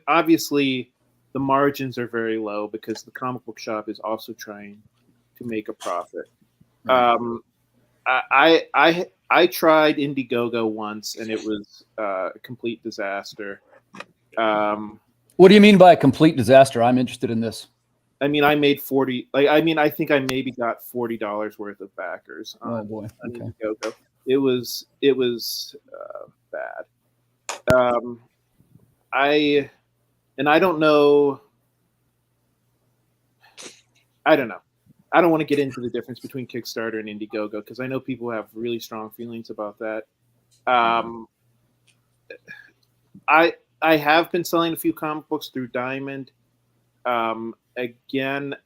obviously the margins are very low because the comic book shop is also trying to make a profit. I tried Indiegogo once and it was a complete disaster. What do you mean by a complete disaster? I'm interested in this. I made 40. I think I maybe got $40 worth of backers. Oh boy! Okay. Indiegogo. It was bad. I don't know. I don't know. I don't want to get into the difference between Kickstarter and Indiegogo because I know people have really strong feelings about that. I have been selling a few comic books through Diamond. Again,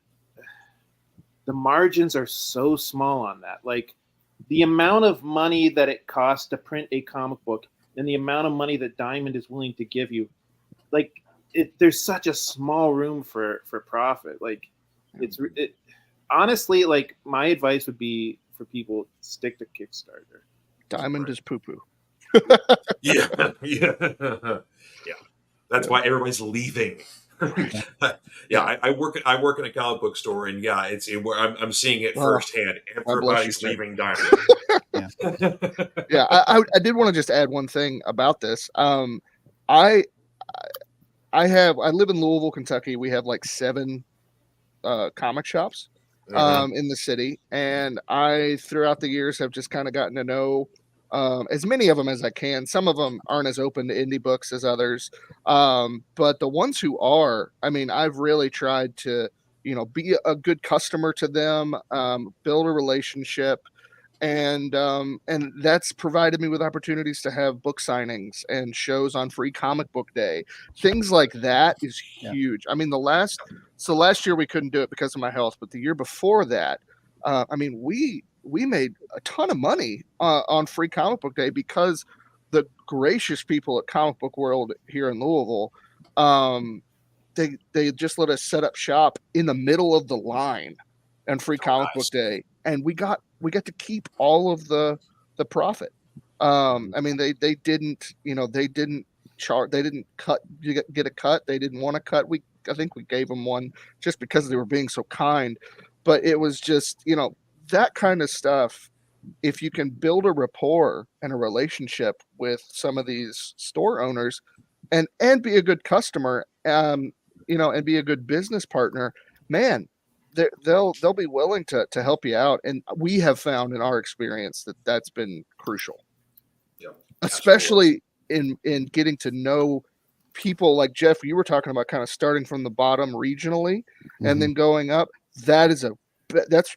the margins are so small on that. Like the amount of money that it costs to print a comic book and the amount of money that Diamond is willing to give you, there's such a small room for profit. Honestly, my advice would be for people stick to Kickstarter. Diamond is poo-poo. Yeah. That's why everybody's leaving. I work in a comic book store, and I'm seeing it firsthand. Everybody's leaving Diamond. I did want to just add one thing about this. I live in Louisville, Kentucky. We have 7 comic shops in the city, and I throughout the years have just kind of gotten to know as many of them as I can. Some of them aren't as open to indie books as others, but the ones who are, I've really tried to be a good customer to them, build a relationship, and that's provided me with opportunities to have book signings and shows on Free Comic Book Day. Things like that is huge. I mean, last year we couldn't do it because of my health, but the year before that, I mean, we made a ton of money on Free Comic Book Day because the gracious people at Comic Book World here in Louisville, they just let us set up shop in the middle of the line on Free Comic Book Day, and we got to keep all of the profit. I mean, they didn't, they didn't cut, get a cut. They didn't want to cut. I think we gave them one just because they were being so kind, but it was just, that kind of stuff. If you can build a rapport and a relationship with some of these store owners and be a good customer, and be a good business partner, man, they'll be willing to help you out. And we have found in our experience that that's been crucial. Yep, especially in getting to know people like Jeff. You were talking about kind of starting from the bottom regionally and then going up. That's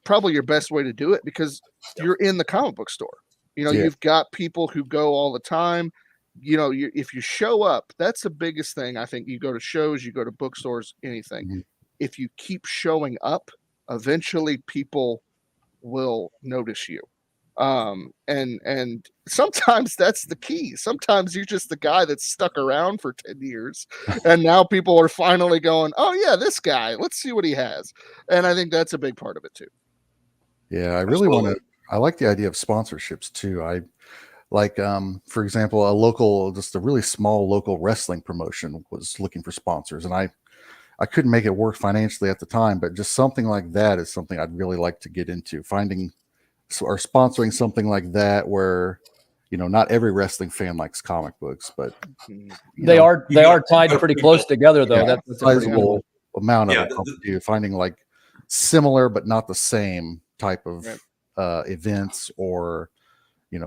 probably your best way to do it because you're in the comic book store. You've got people who go all the time. If you show up, that's the biggest thing. I think you go to shows, you go to bookstores, anything. If you keep showing up, eventually people will notice you. And sometimes that's the key. Sometimes you're just the guy that's stuck around for 10 years and now people are finally going, oh yeah, this guy, let's see what he has. And I think that's a big part of it too. Yeah, I really I like the idea of sponsorships too. I like, for example, a really small local wrestling promotion was looking for sponsors, and I couldn't make it work financially at the time, but just something like that is something I'd really like to get into, finding or sponsoring something like that where, not every wrestling fan likes comic books, but they are tied pretty close together though. Yeah, that's a sizable amount of it. Finding like similar, but not the same type of events or,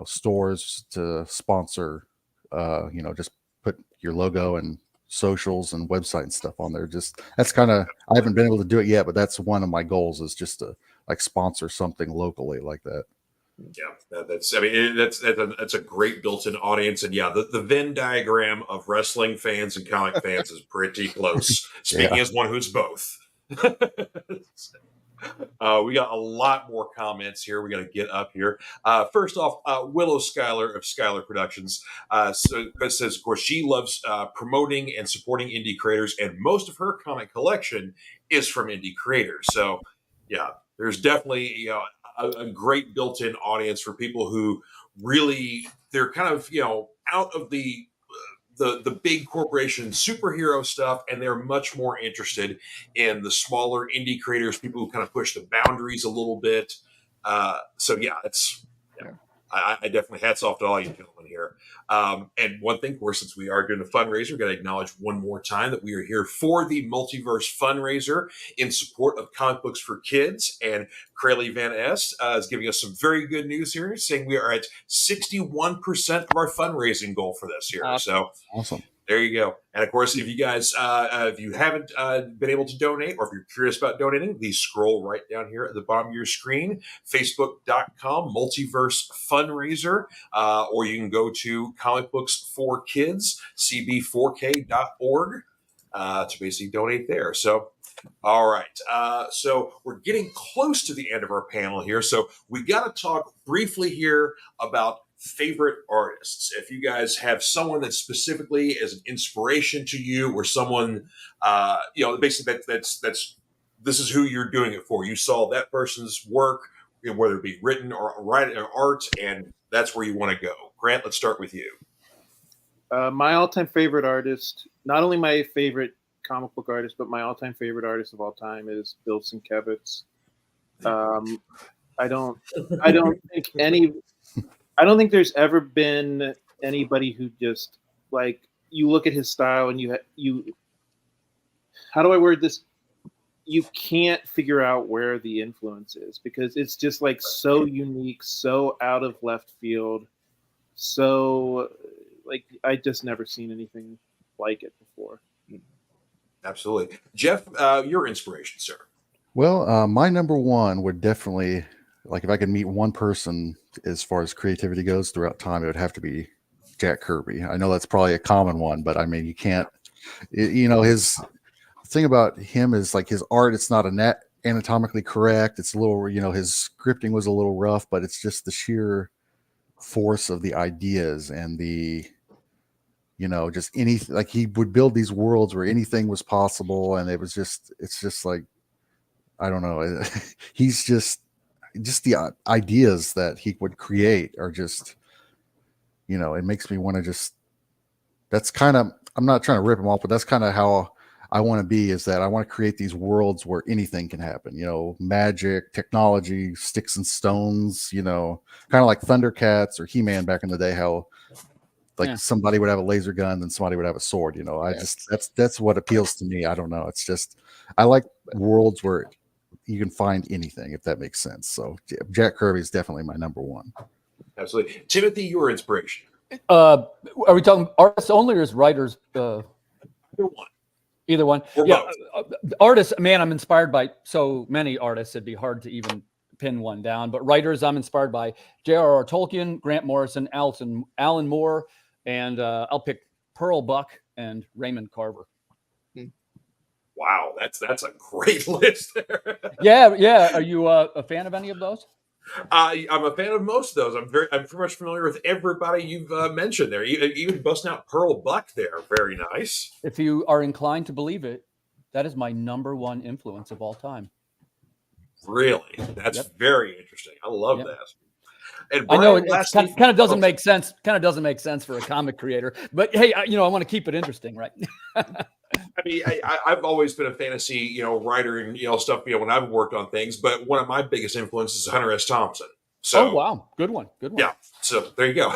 stores to sponsor, just put your logo and socials and website and stuff on there. That's I haven't been able to do it yet, but that's one of my goals is just to like sponsor something locally like that. Yeah, that's a great built-in audience. And yeah, the Venn diagram of wrestling fans and comic fans is pretty close. Speaking as one who's both. We got a lot more comments here. We got to get up here. First off, Willow Schuyler of Schuyler Productions says, of course, she loves promoting and supporting indie creators, and most of her comic collection is from indie creators. So, yeah, there's definitely a great built-in audience for people who really they're kind of out of the big corporation superhero stuff, and they're much more interested in the smaller indie creators, people who kind of push the boundaries a little bit. So yeah, I definitely hats off to all you gentlemen here. And one thing, of course, since we are doing a fundraiser, we've got to acknowledge one more time that we are here for the Multiverse fundraiser in support of Comic Books for Kids. And Crayle Vanest is giving us some very good news here, saying we are at 61% of our fundraising goal for this year. So awesome. There you go. And of course, if you guys, if you haven't been able to donate, or if you're curious about donating, please scroll right down here at the bottom of your screen, facebook.com, Multiverse Fundraiser, or you can go to Comic Books for Kids, cb4k.org, to basically donate there. So, all right. So we're getting close to the end of our panel here. So we got to talk briefly here about favorite artists. If you guys have someone that specifically is an inspiration to you, or someone, basically that's this is who you're doing it for. You saw that person's work, whether it be written or writing or art, and that's where you want to go. Grant, let's start with you. My all-time favorite artist, not only my favorite comic book artist, but my all-time favorite artist of all time is Bill Sienkiewicz. I don't think there's ever been anybody who just, like, you look at his style and you how do I word this? You can't figure out where the influence is, because it's just like so unique, so out of left field, so like I just never seen anything like it before. Absolutely. Jeff, your inspiration, sir. Well, my number one would definitely like if I could meet one person as far as creativity goes throughout time, it would have to be Jack Kirby. I know that's probably a common one, but I mean, you can't, his thing about him is like his art, it's not anatomically correct. It's a little, his scripting was a little rough, but it's just the sheer force of the ideas and the, just anything. Like he would build these worlds where anything was possible. And it's just like, I don't know. He's just the ideas that he would create are just, it makes me want to just, that's kind of, I'm not trying to rip him off, but that's kind of how I want to be, is that I want to create these worlds where anything can happen, magic, technology, sticks and stones, kind of like Thundercats or He-Man back in the day, how somebody would have a laser gun and somebody would have a sword, that's what appeals to me. I don't know. It's just, I like worlds where you can find anything, if that makes sense. So Jack Kirby is definitely my number one. Absolutely. Timothy, your inspiration. Are we talking artists only or is writers? Either one. Either one. Or both. Artists, man, I'm inspired by so many artists, it'd be hard to even pin one down. But writers, I'm inspired by J.R.R. Tolkien, Grant Morrison, Alan Moore, and I'll pick Pearl Buck and Raymond Carver. Wow, that's a great list there. Yeah. Are you a fan of any of those? I'm a fan of most of those. I'm pretty much familiar with everybody you've mentioned there. Even busting out Pearl Buck there, very nice. If you are inclined to believe it, that is my number one influence of all time. Really, that's very interesting. I love that. And Brian, I know it kind of doesn't make sense. Kind of doesn't make sense for a comic creator, but hey, I want to keep it interesting, right? I mean, I've always been a fantasy, writer and stuff, when I've worked on things. But one of my biggest influences is Hunter S. Thompson. So, oh wow, good one. Yeah. So there you go.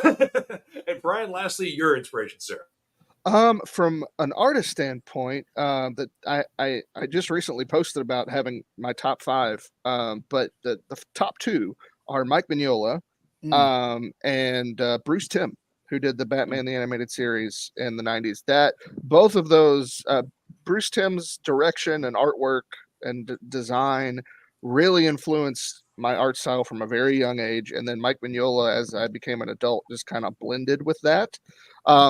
And Brian, lastly, your inspiration, sir. From an artist standpoint, that I just recently posted about having my top 5. But the top 2 are Mike Mignola, and Bruce Timm, who did the Batman the Animated Series in the 90s. That both of those, Bruce Timm's direction and artwork and design really influenced my art style from a very young age. And then Mike Mignola, as I became an adult, just kind of blended with that.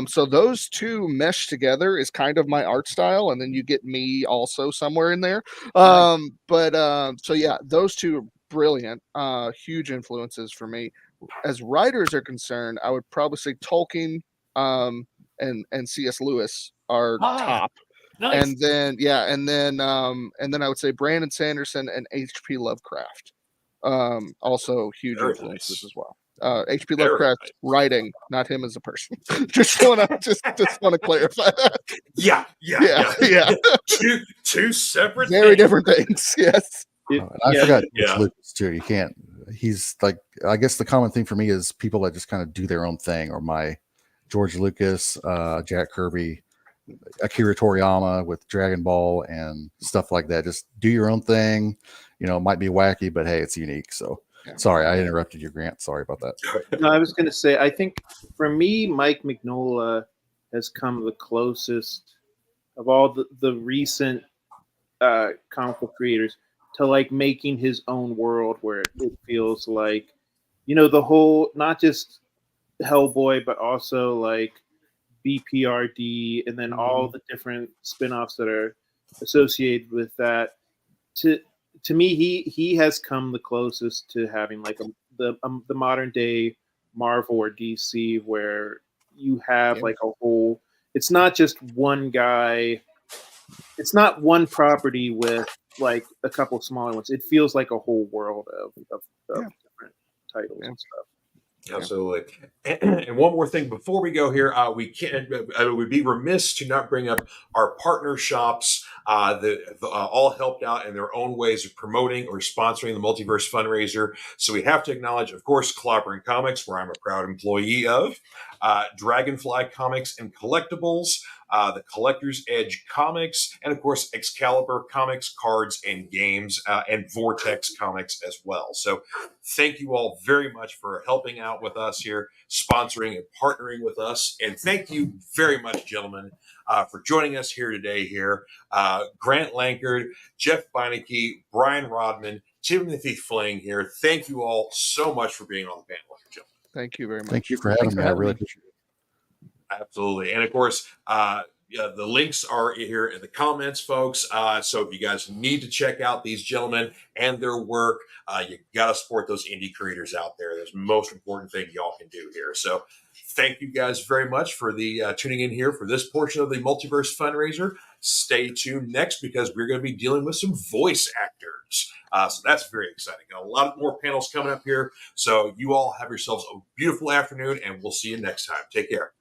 So those two meshed together is kind of my art style. And then you get me also somewhere in there. So yeah, those two are brilliant, huge influences for me. As writers are concerned, I would probably say Tolkien and C.S. Lewis are top. Nice. And then I would say Brandon Sanderson and H.P. Lovecraft, also huge influences as well. H.P. Lovecraft writing, not him as a person. just want to clarify that. Yeah. Two separate, very different things. Yes. I forgot Lucas too. You can't. He's like, I guess the common thing for me is people that just kind of do their own thing, or my George Lucas, Jack Kirby, Akira Toriyama with Dragon Ball and stuff like that. Just do your own thing. It might be wacky, but hey, it's unique. So sorry, I interrupted you, Grant. Sorry about that. No, I was going to say, I think for me, Mike Mignola has come the closest of all the recent comic book creators to like making his own world where it feels like, the whole, not just Hellboy, but also like BPRD and then all the different spin-offs that are associated with that. To me, he has come the closest to having like the modern day Marvel or DC, where you have like a whole, it's not just one guy, it's not one property with like a couple of smaller ones. It feels like a whole world of different titles and stuff. Absolutely. And one more thing before we go here, we'd be remiss to not bring up our partner shops that all helped out in their own ways of promoting or sponsoring the Multiverse fundraiser. So we have to acknowledge, of course, Clobbering Comics, where I'm a proud employee of, Dragonfly Comics and Collectibles, the Collector's Edge Comics, and of course Excalibur Comics, cards and games, and Vortex Comics as well. So thank you all very much for helping out with us here, sponsoring and partnering with us. And thank you very much, gentlemen, for joining us here today. Grant Lankard, Jeff Beinecke, Brian Rodman, Timothy Fling here. Thank you all so much for being on the panel, gentlemen. Thank you very much. Thank you for having me. I really appreciate it. Absolutely. And of course, the links are here in the comments, folks. So if you guys need to check out these gentlemen and their work, you got to support those indie creators out there. That's the most important thing y'all can do here. So thank you guys very much for the tuning in here for this portion of the Multiverse Fundraiser. Stay tuned next because we're going to be dealing with some voice actors. So that's very exciting. Got a lot more panels coming up here. So you all have yourselves a beautiful afternoon, and we'll see you next time. Take care.